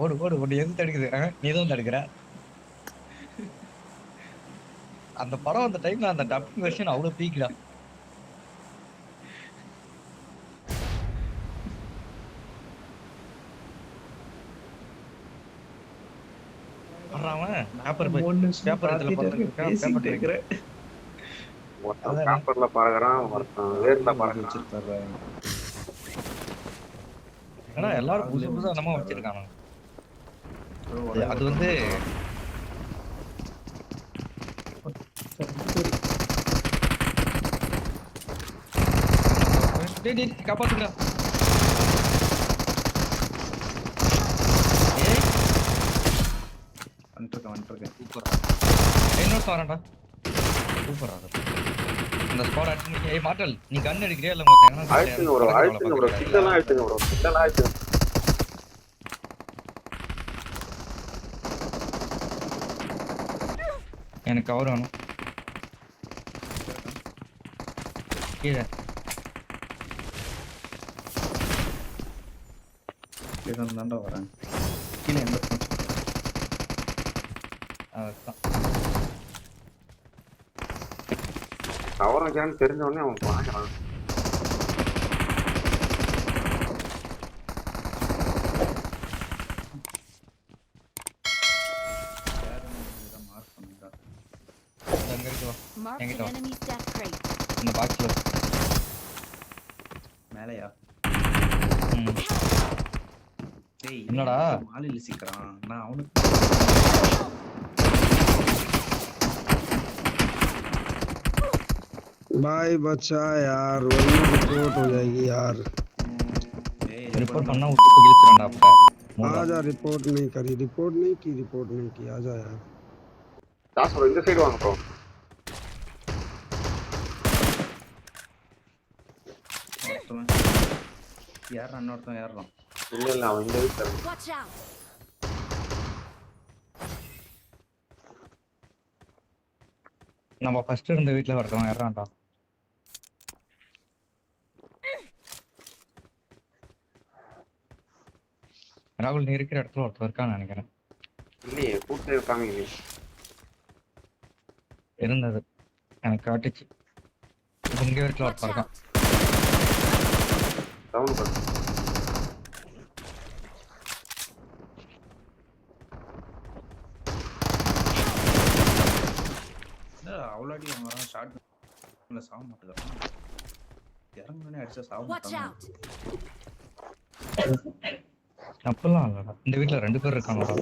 ஓடு ஓடு ஓடு எது தடுக்குது நீ தான் தடுக்கிற அந்த படம் அந்த டைம்ல அந்த டப்பிங் வெர்ஷன் அவ்வளவு பீக்டா அவன் பேப்பர் பேப்பர் இதுல பேப்பர் ஒருத்தன் பேப்பர்ல பாக்குறான் ஒருத்தன் வேர்ல பாக்குறான் ஏன்னா எல்லாரும் புதுசு புதுசா நம்ம வச்சிருக்காங்க அது வந்து காப்பாத்துக்கா வந்துருக்கேன் சூப்பரா இன்னொரு வரேன்டா சூப்பரா இந்த ஸ்குவாட் அடிச்சு ஏய் மாட்டல் நீ கன் அடிக்கறியா இல்ல மொத்தம் ஆயிடுங்க ப்ரோ கில்லலாம் ஆயிடுங்க ப்ரோ கில்லலாம் ஆயிடுங்க எனக்கு கவர் வேணும் கீழே தாண்டா வரேன் கீழே எந்த கவர் வைக்கிறான்னு தெரிஞ்ச உடனே அவன் பாக்குறான் இந்த பாக்ஸ்ல மேலையா என்னடா மாலில சிக்கறான் நான் அவனுக்கு भाई बच्चा यार वही रिपोर्ट हो जाएगी यार रिपोर्ट करना उसको गिलचरांडा आपका आजा रिपोर्ट नहीं करी रिपोर्ट नहीं की आजा यार दास ப்ரோ இந்த சைடு வாங்க ப்ரோ யார் அண்ணோர்த்தம் ஏறலாம் இல்ல அவன் இந்த வீட்ல நம்ம ஃபர்ஸ்ட் இருந்த வீட்ல வரறோம் ஏறான்டா ராகுல் நீ இருக்கிற இடத்துல ஒருத்தர் இருக்கான்னு நினைக்கிறேன் இல்லையே கூட்டே காமிங்க இருந்தது எனக்கு காட்டுச்சு இங்க வீட்ல ஒருத்தர் இருக்கான் டவுன் பண்ணு அவ்வளோடி அவன் ஷார்ட் கன்ல சாவ மாட்டேங்கிறான் இறங்குனே அடிச்சா சாவ மாட்டான் அப்பலாம் இல்லடா இந்த வீட்ல ரெண்டு பேர் இருக்காங்கடா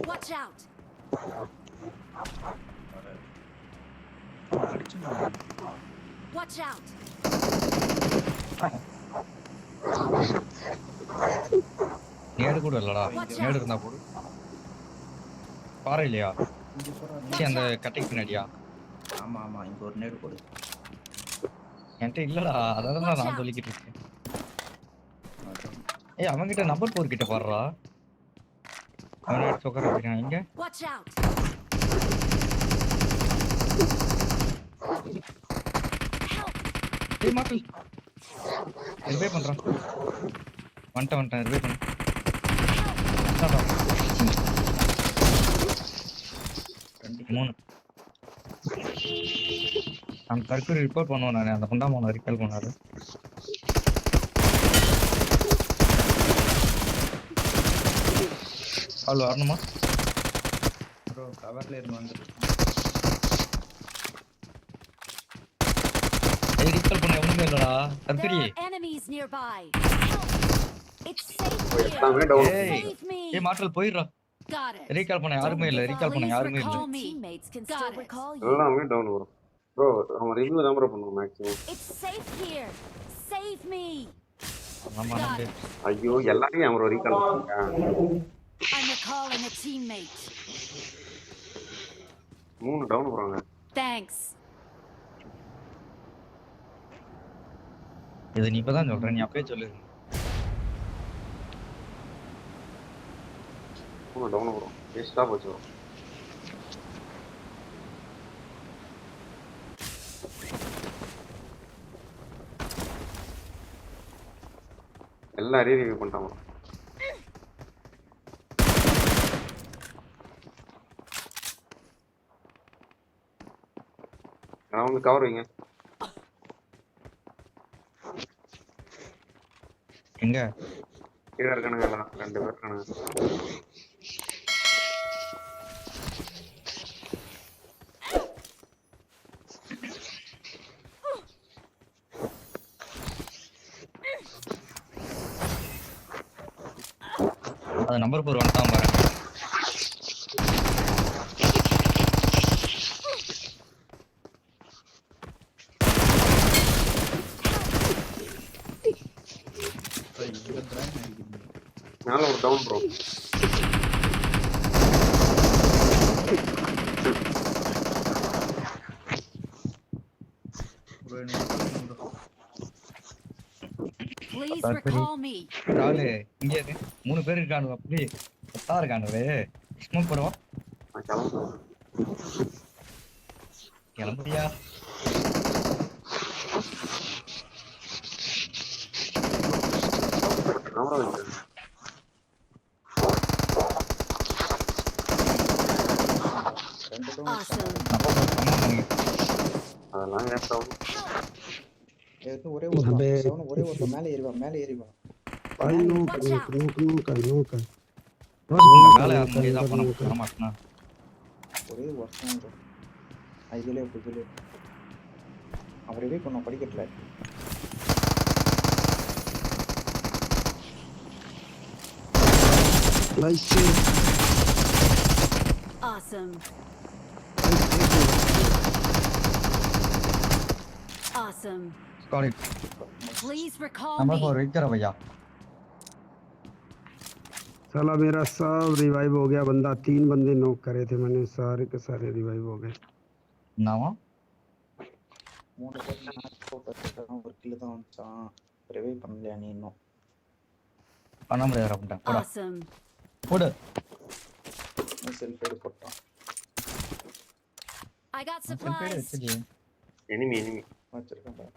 Watch out. நேடு கூட இல்லடா நேடு இருந்தா போடு பாறை இல்லையா அந்த கட்டைக்கு பின்னாடியா ஆமா ஆமா இங்க ஒரு நேடு போடு என்கிட்ட இல்லடா அதான் நான் சொல்லிக்கிட்டு இருக்கேன் ஏய் அவன்கிட்ட நம்பர் 4 கிட்ட பாருடா அவனே சொக்கற வச்சிருக்கான் இங்க ஏய் மாட்டல் ரிவே பண்றான் வந்துட்டான் ரிவே பண்ணு மூணு அந்த கர்க்கு ரிப்போர்ட் பண்ணுவோம் நான் அந்த குண்டா மோன ரிகால் பண்ணாரு ஹலோ வரணுமா ப்ரோ கவர்ல இருந்து வந்து ஏய் ரிகால் பண்ண ஒண்ணுமே இல்லடா கர்க்கரி ஏய் மாட்டல் போயிடுறா ரீகால் பண்ண யாருமே இல்ல எல்லாமே டவுன் வரும் ப்ரோ அவன் ரிவ்யூ தான் ப்ரோ பண்ணுவோம் மேக்ஸிமம் ஐயோ எல்லாரையும் அவன் ரீகால் பண்ணிட்டான் மூணு டவுன் போறாங்க இது நீ இப்பதான் சொல்ற நீ அப்பவே சொல்லு மூணு டவுன் வரும் வேஸ்டா போச்சு வரும் எல்லாம் ரீரிவ்யூ பண்ணிட்டான் நான் வந்து கவர் வைங்க. எங்க கீழே இருக்கானுங்க எல்லாம் 2 பேர் இருக்கானுங்க. அது நம்பர் 4 வந்துட்டான் பாரு. இந்த பிராண்ட் அடிக்கிறீங்க. மேல ஒரு டவுன் ப்ரோ. ப்ரோ எனக்கு bro. Please Sorry. recall me. ராகுலு இங்க இரு. 3 பேர் இருக்கானுங்க அப்படி பத்தா இருக்கானுவே. ஸ்மோக் போடுவோம். நான் கிளம்புறேன். கிளம்பியா கேமரா வைக்கிறேன். ரெண்டு டவுன் Awesome. நம்ம கம்மன் பண்ணி அதெல்லாம் ஏன் டவுன்? ஏதோ ஒரே ஒரு அபே. செவன் ஒரே ஒரு மேலே ஏறிவா भाई नो कर नो कर மேல யாரும் முடியாதான் பண்ண மாட்டேனா. ஒரே வருஷம் இதுல அவரே பண்ண படிக்கட்டல. Nice Awesome. Awesome. Got it. Please recall number me. 4 wait करो भैया. साला मेरा सब रिवाइव हो गया बंदा 3 बंदे नॉक करे थे मैंने सारे के सारे रिवाइव हो गए नामा 3 பேர் நாக் போட்டு ஒரு கில் தான் வந்துச்சான். ரிவைவ் பண்ணலையா நீ இன்னும்? பண்ண முடியாது அப்படின்டா. போடா Awesome. போடு. செல்ஃப் எடு போட்டான். I got செல்ஃபேட் supplies. வெச்சுடி. எனிமி வச்சிருக்கேன் பாரு.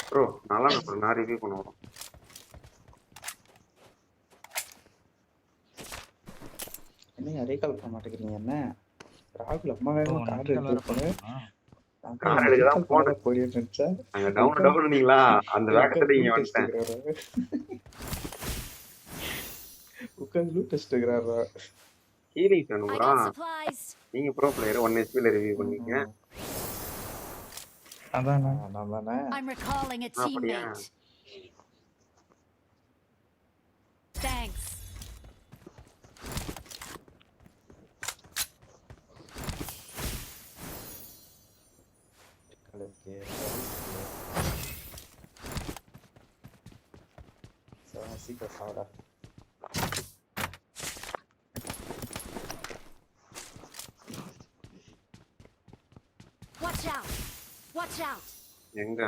ப்ரோ நல்லா ப்ரோ நான் ரிவ்யூ பண்ணுவோம். என்ன ரீகால் பண்ண மாட்டேங்கிறீங்க என்ன? ராகுல் அம்மா வேகமா கார் எடுத்துருப்பாங்க. கார் எடுக்க தான் போனேன். போயிட்டு இருந்துச்சா அங்க டவுன் நீங்களா அந்த வேகத்துல இங்க வந்துட்டேன். உட்காந்து லூட் டெஸ்ட் எடுக்கறாரா? ஹீலிங் I வேணும்டா. got supplies. நீங்க ப்ரோ பிளேயர் 1 HP ல ரிவ்யூ பண்ணீங்க. அதானே. நான் தானே. I'm recalling a அப்படியா? teammate. Thanks. ஓகே. சீக்கிரம் சாவடா. Watch out. Watch out. எங்க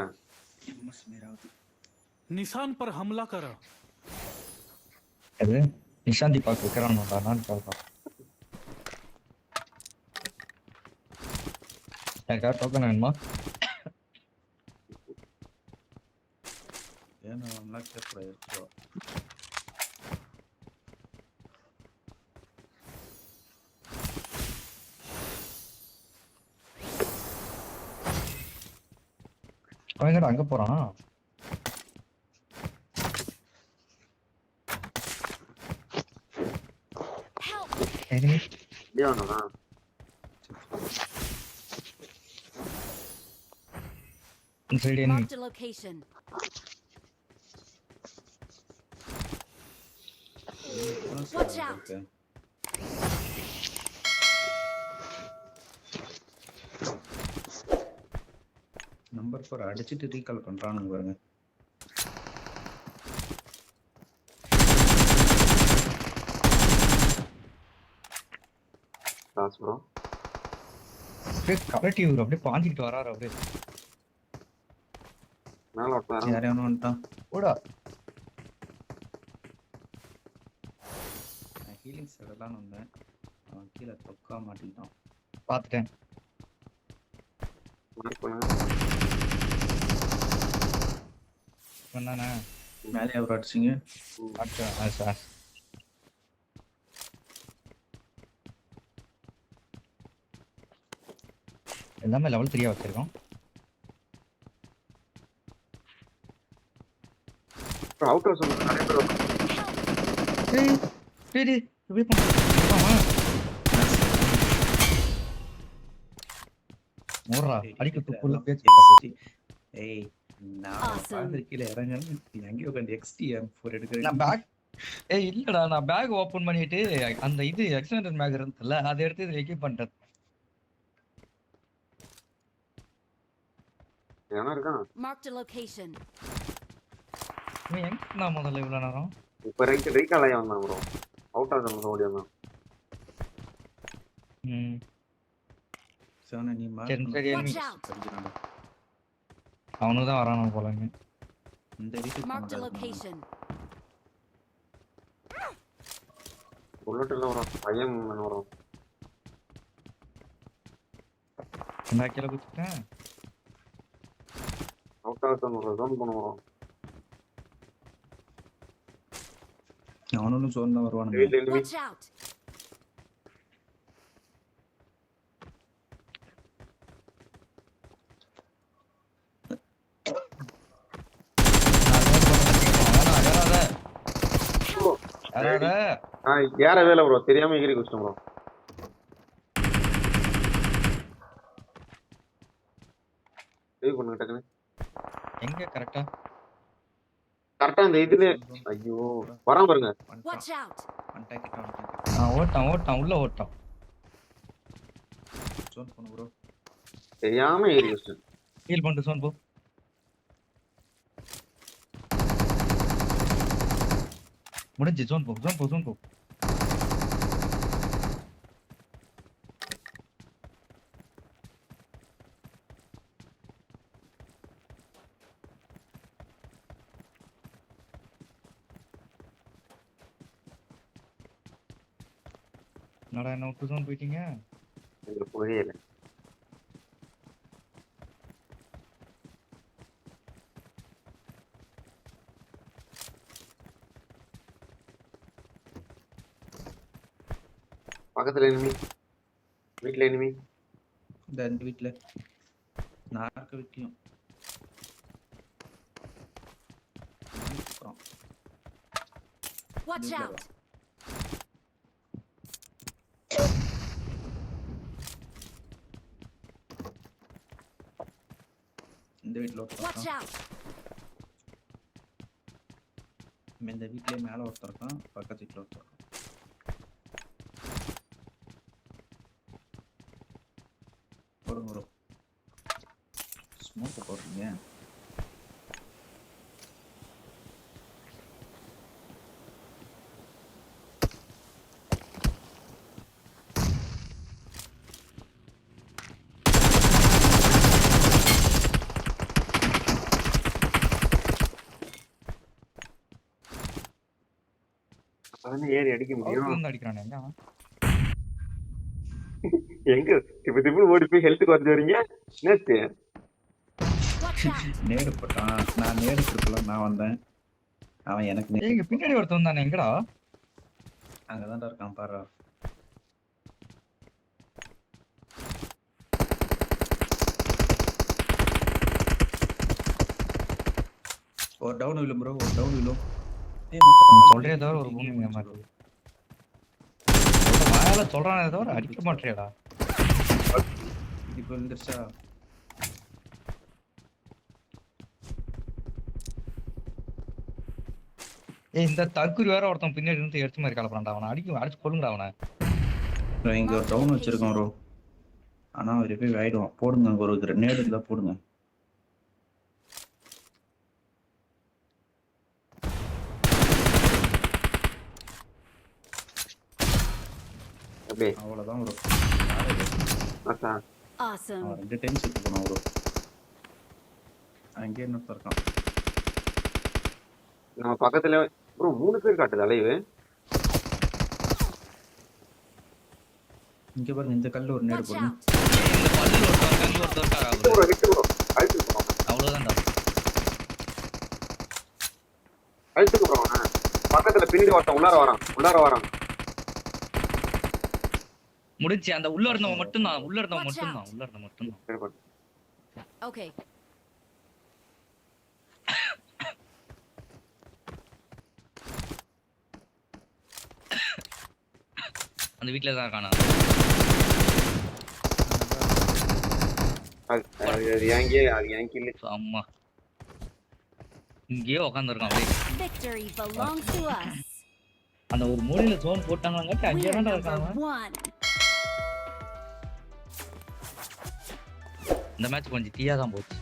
எம்எஸ் மேராவது. निशान पर हमला करा। அது நிஷாந்தி பாக்க வைக்கிறான்டா நான் பாப்பா. யாரா டோக்கன் வேணுமா? ஏன்னா அன்லாக் பண்ணி அவன் அங்க போறான். Help. enemy இப்படியே வேணும்னா inside enemy. Marked a location. Watch out. Number 4 அடிச்சிட்டு ரீகால் பண்றானுங்க பாருங்க. லாஸ் ப்ரோ அப்படியே கலெக்டிவ் அப்படியே பாஞ்சிட்டு வராரு அப்படியே. மேல ஒருத்தன் யாரையும் வந்துட்டான். போடா. நான் ஹீலிங் செடலான்னு வந்தேன். அவன் கீழே தொக்கா மாட்டிக்கிட்டான். பாத்துட்டேன். மார்க் பண்ணுங்க. என்னண்ணே மேலே அவர் அடிச்சிங்க. அடுத்த எல்லாமே லெவல் 3 வச்சிருக்கோம். அவுட் ஹவுஸ் நிறைய பேர் வராங்க. டேய் டேய் டேய் இப்படி பண்ணா மோறா அடிக்க துப்புல பேச்சு. ஏய் நான் Awesome. பாத்து கீழ இறங்கணும் எங்கேயோ உட்காந்து XT4 எடுக்கிறேன். நான் பேக் இல்லடா நான் பேக் ஓபன் பண்ணிட்டு அந்த இது எக்ஸ்டெண்டட் பேக் இருந்துல்ல அதை எடுத்து இதுல எக்யூப் பண்ணிட்டேன். ஏன்னா இருக்கான் Marked a location. இவன் எங்க நான் முதல்ல இவ்வளவு நேரம் இப்ப ரீகால் ஆகி வந்தான் ப்ரோ. அவுட் ஹவுஸ் ஓடி வந்தான். சோனா நீ சரி, சரி, Watch out. அவனுக்கு தான் வரானு போல இங்க. இந்த வீட்டுக்கு Marked a போனா location. புல்லட் எல்லாம் வரும். பையன் வரும். என்ன கீழே குத்திட்டேன். அவுட் ஹவுஸ் ஒரு ஜோன் பண்ண வரும். அவனும் சோன் தான் வருவானுங்க. வீட்ல enemy. Watch out. ஏறவே இல்லை ப்ரோ. தெரியாம எகிரி குடிச்சிட்டோம் ப்ரோ. சேவ் பண்ணுங்க டக்குனு. எங்க கரெக்டா கரெக்டா அந்த இதுல ஐயோ வராம பாருங்க. Watch out. ஓட்டான் உள்ள ஓட்டான். சோன் போன ப்ரோ. தெரியாம எகிரி குடிச்சிட்டேன். ஹீல் பண்ணிட்டு சோன் போ. முடிஞ்சு ஜோன் போ. என்னடா என்ன விட்டு ஜோன் போயிட்டீங்க. எனக்கு புரியல. பக்கத்துல enemy. வீட்ல enemy. இந்த வீட்ல நார்க்க விக்கியும். Watch out. இந்த வீட்ல Watch ஒருத்தர் out. இந்த வீட்லயே மேல ஒருத்தர் இருக்கான். பக்கத்து வீட்ல ஒருத்தர் இருக்கான். ஒரு ஸ்மோக் போடுறீங்க. அதான் ஏறி அடிக்க முடியும். இருந்து அடிக்கிறானே எங்க அவன்? எங்க இப்ப திப்பு ஓடி போய் ஹெல்த் குறைஞ்சு வரீங்க. நேத்து Watch out. நேடு போட்டான். நான் நேடு கொடுக்கல. நான் வந்தேன். அவன் எனக்கு ஏய், இங்க பின்னாடி ஒருத்தன் தானே எங்கடா? அங்கதான்டா இருக்கான் பாரு. ஒரு டவுன் விழும் ப்ரோ. ஒரு டவுன் விழும். சொல்றே தவிர ஒரு பூமிங்க மாதிரி வாயால சொல்றானே தவிர அடிக்க மாட்டேடா. இப்போ வந்துருச்சா? ஏய் இந்த தற்குறி வேற ஒருத்தன் பின்னாடி இருந்து எடுத்து மாதிரி கலப்பறான்டா. அவனை அடிச்சு கொல்லுங்கடா அவனை. இங்க ஒரு டவுன் வச்சிருக்கோம் ப்ரோ. ஆனா ரிவைவ் ஆயிடுவான். போடுங்க அங்க ஒரு கிரனேட் இருந்தா போடுங்க. அப்படியே அவ்வளவுதான் ப்ரோ. அச்சா Awesome. அவன் 2 டைம் செத்து போனான் ப்ரோ. அங்கே இன்னொருத்தர் இருக்கான். நம்ம பக்கத்துல ப்ரோ 3 பேர் காட்டுது அலைவு. இங்க பாருங்க இந்த கல்ல ஒரு நேடு Watch போடுங்க. out. இந்த பல்லுல ஒருத்தன் இருக்காரா ஹிட் ப்ரோ ஹிட் ப்ரோ. அழுத்து ப்ரோ. அவ்வளவுதான்டா. அழுத்து ப்ரோ. பக்கத்துல பின்னாடி ஒருத்தன் உள்ளார வரான். முடிச்சு அந்த உள்ள இருந்தவன் மட்டும்தான் Watch out. உள்ள இருந்தவன் மட்டும்தான் சரி பாட்டு. Okay. அந்த வீட்ல தான் இருக்கானா அது என் கில்லு. அம்மா இங்கேயே உட்காந்துருக்கான் அப்படியே Victory belongs to us. அந்த ஒரு மூலையில ஜோன் போட்டாங்களாங்க அங்கே We're தான்டா number இருக்காங்க 1. இந்த மேட்ச் கொஞ்சம் தீயா தான் போச்சு